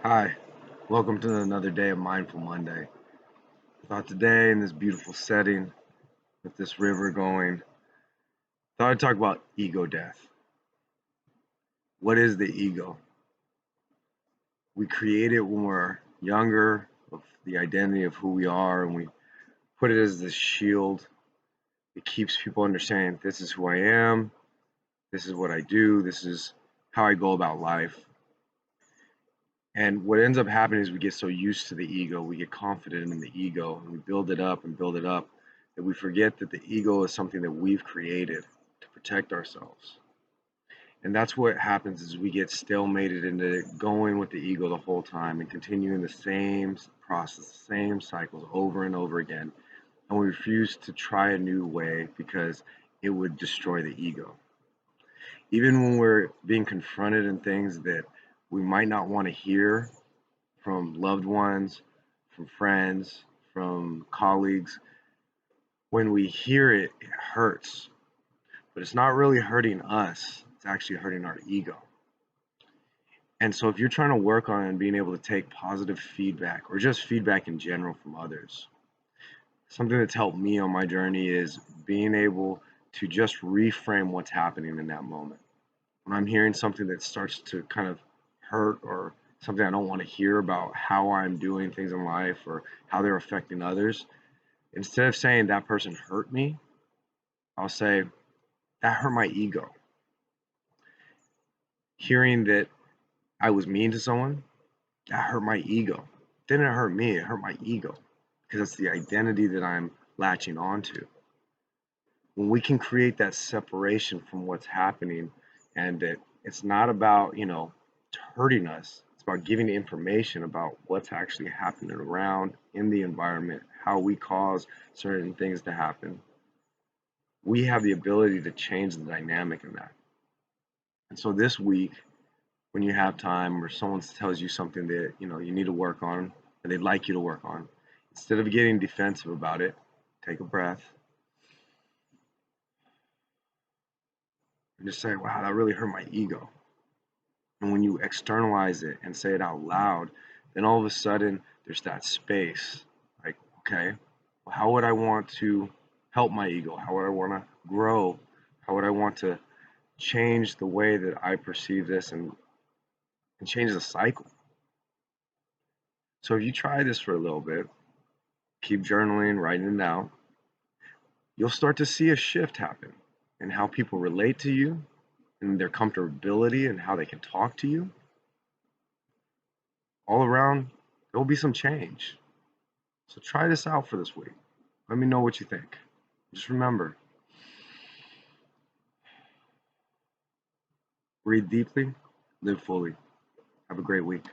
Hi, welcome to another day of Mindful Monday. I thought today in this beautiful setting with this river going, thought I'd talk about ego death. What is the ego? We create it when we're younger, of the identity of who we are, and we put it as this shield. It keeps people understanding this is who I am, this is what I do, this is how I go about life. And what ends up happening is we get so used to the ego, we get confident in the ego, and we build it up and build it up that we forget that the ego is something that we've created to protect ourselves. And that's what happens is we get stalemated into going with the ego the whole time and continuing the same process, the same cycles over and over again. And we refuse to try a new way because it would destroy the ego. Even when we're being confronted in things that we might not want to hear from loved ones, from friends, from colleagues, when we hear it, it hurts. But it's not really hurting us, it's actually hurting our ego. And so if you're trying to work on being able to take positive feedback or just feedback in general from others, something that's helped me on my journey is being able to just reframe what's happening in that moment. When I'm hearing something that starts to kind of hurt or something I don't want to hear about how I'm doing things in life or how they're affecting others, instead of saying that person hurt me, I'll say that hurt my ego. Hearing that I was mean to someone, that hurt my ego. Didn't hurt me, it hurt my ego because it's the identity that I'm latching onto. When we can create that separation from what's happening and that it's not about, hurting us, it's about giving information about what's actually happening around in the environment, how we cause certain things to happen. We have the ability to change the dynamic in that. And so this week, when you have time or someone tells you something that you need to work on and they'd like you to work on, instead of getting defensive about it, take a breath and just say, wow, that really hurt my ego. And when you externalize it and say it out loud, then all of a sudden there's that space. Like, okay, well, how would I want to help my ego? How would I want to grow? How would I want to change the way that I perceive this and change the cycle? So if you try this for a little bit, keep journaling, writing it out, you'll start to see a shift happen in how people relate to you and their comfortability and how they can talk to you. All around, there will be some change. So try this out for this week. Let me know what you think. Just remember, breathe deeply, live fully. Have a great week.